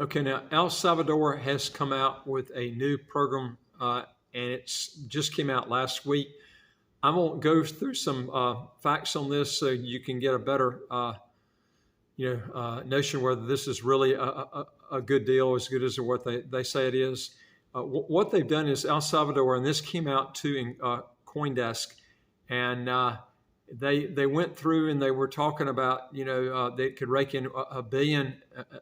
Okay, now El Salvador has come out with a new program, and it's just came out last week. I won't go through some facts on this so you can get a better notion whether this is really a good deal, as good as what they say it is. What they've done is El Salvador, and this came out too in CoinDesk, and they went through and they were talking about, they could rake in a billion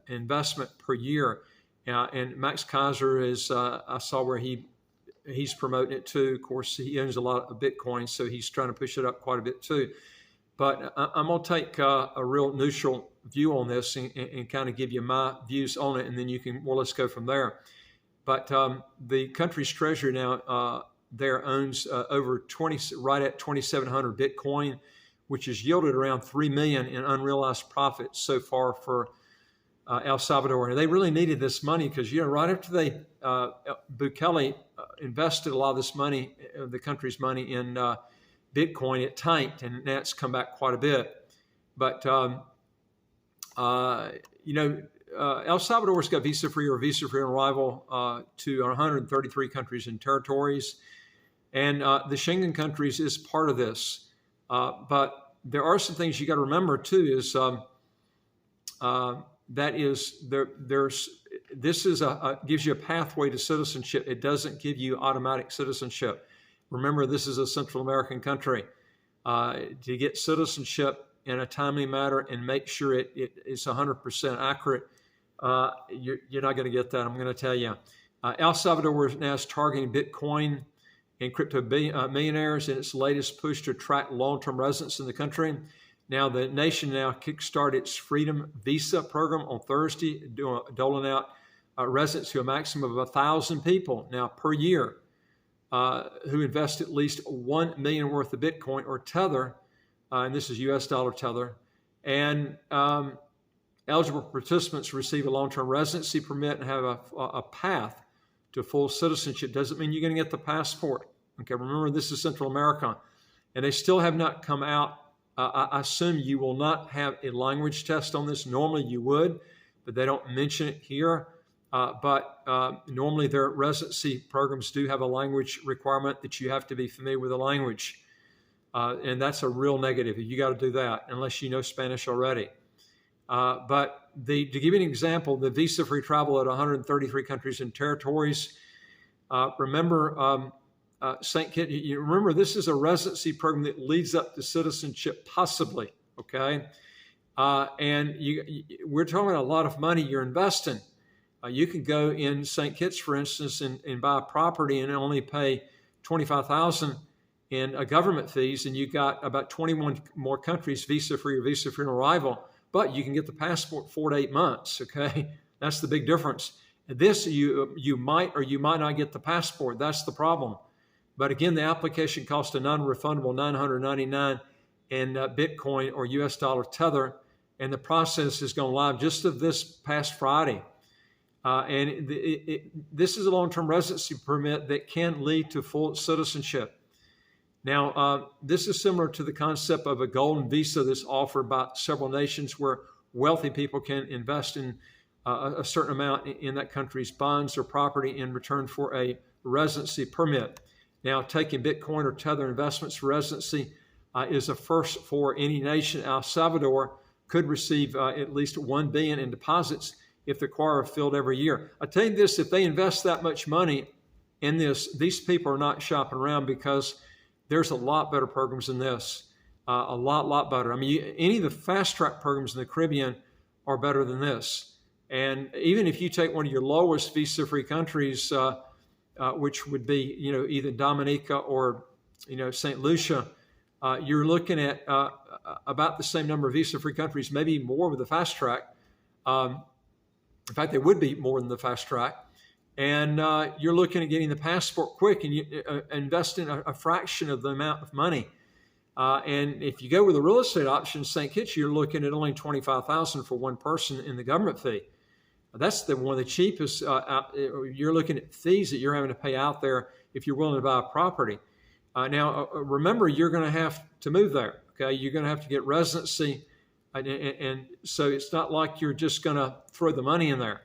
investment per year. And Max Kaiser is, I saw where he's promoting it too. Of course, he owns a lot of Bitcoin, so he's trying to push it up quite a bit too. But I'm going to take a real neutral view on this and kind of give you my views on it, and then you can more or less go from there. But the country's treasury now there owns right at 2,700 Bitcoin, which has yielded around 3 million in unrealized profits so far for El Salvador. And they really needed this money because, right after Bukele invested a lot of this money, the country's money in Bitcoin, it tanked, and now it's come back quite a bit. But, El Salvador's got visa-free or visa-free on arrival to 133 countries and territories. And the Schengen countries is part of this. But there are some things you got to remember, too, is this gives you a pathway to citizenship. It doesn't give you automatic citizenship. Remember, this is a Central American country. To get citizenship in a timely manner and make sure it is 100% accurate, you're not going to get that. I'm going to tell you. El Salvador now is targeting Bitcoin and crypto millionaires in its latest push to attract long-term residents in the country. Now, the nation now kickstarted its Freedom Visa program on Thursday, doling out residents to a maximum of 1,000 people now per year who invest at least 1 million worth of Bitcoin or Tether, and this is US dollar Tether, and eligible participants receive a long-term residency permit and have a path to full citizenship. Doesn't mean you're going to get the passport. Okay, remember, this is Central America, and they still have not come out. I assume you will not have a language test on this. Normally you would, but they don't mention it here. But normally their residency programs do have a language requirement that you have to be familiar with the language. And that's a real negative. You got to do that unless you know Spanish already. But to give you an example, the visa-free travel at 133 countries and territories. Remember, St. Kitts, you remember this is a residency program that leads up to citizenship, possibly, okay? And we're talking a lot of money you're investing. You can go in St. Kitts, for instance, and buy a property and only pay $25,000 in government fees, and you got about 21 more countries visa-free or visa-free on arrival, but you can get the passport 4 to 8 months, okay? That's the big difference. This, you might or you might not get the passport. That's the problem. But again, the application costs a non-refundable $999 in Bitcoin or US dollar Tether, and the process is going live just of this past Friday. This is a long-term residency permit that can lead to full citizenship. Now, this is similar to the concept of a golden visa that's offered by several nations where wealthy people can invest in a certain amount in that country's bonds or property in return for a residency permit. Now, taking Bitcoin or Tether investments for residency is a first for any nation. El Salvador could receive at least $1 billion in deposits if the quota filled every year. I tell you this, if they invest that much money in this, these people are not shopping around because there's a lot better programs than this, a lot better. I mean, any of the fast track programs in the Caribbean are better than this. And even if you take one of your lowest visa-free countries, which would be, either Dominica or, St. Lucia, you're looking at about the same number of visa-free countries, maybe more with the fast track. In fact, they would be more than the fast track. And you're looking at getting the passport quick, and you invest in a fraction of the amount of money. And if you go with the real estate option, St. Kitts, you're looking at only $25,000 for one person in the government fee. That's one of the cheapest. You're looking at fees that you're having to pay out there if you're willing to buy a property. Now, remember, you're going to have to move there. Okay, you're going to have to get residency, and so it's not like you're just going to throw the money in there.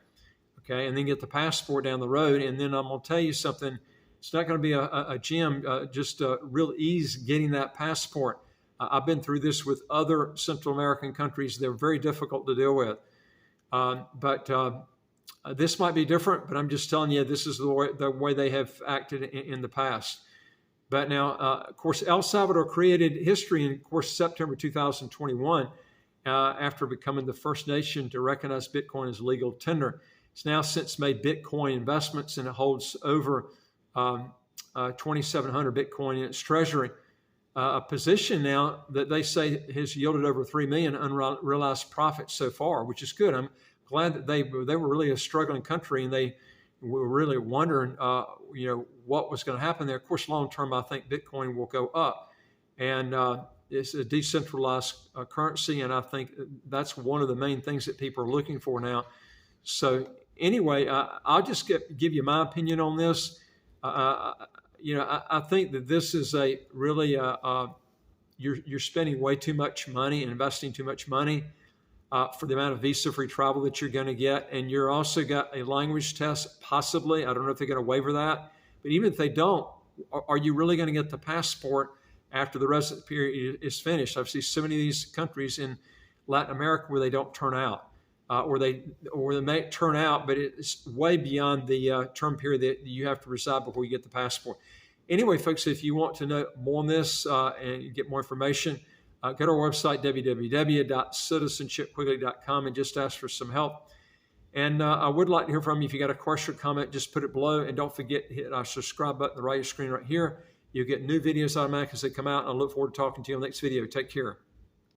okay, and then get the passport down the road. And then I'm going to tell you something. It's not going to be a gem, just a real ease getting that passport. I've been through this with other Central American countries. They're very difficult to deal with. But this might be different, but I'm just telling you, this is the way they have acted in the past. But now, of course, El Salvador created history in, of course, September 2021 after becoming the first nation to recognize Bitcoin as legal tender. It's now since made Bitcoin investments, and it holds over 2,700 Bitcoin in its treasury. A position now that they say has yielded over 3 million unrealized profits so far, which is good. I'm glad that they were really a struggling country, and they were really wondering, what was going to happen there. Of course, long term, I think Bitcoin will go up, and it's a decentralized currency, and I think that's one of the main things that people are looking for now. So anyway, I'll just give you my opinion on this. I think that this is a really you're spending way too much money and investing too much money for the amount of visa-free travel that you're going to get, and you're also got a language test possibly. I don't know if they're going to waiver that, but even if they don't, are you really going to get the passport after the residence period is finished? I've seen so many of these countries in Latin America where they don't turn out, or they may turn out, but it's way beyond the term period that you have to reside before you get the passport. Anyway, folks, if you want to know more on this and get more information, go to our website, www.citizenshipquickly.com, and just ask for some help. And I would like to hear from you. If you got a question or comment, just put it below. And don't forget to hit our subscribe button on the right of your screen right here. You'll get new videos automatically as they come out. And I look forward to talking to you on the next video. Take care.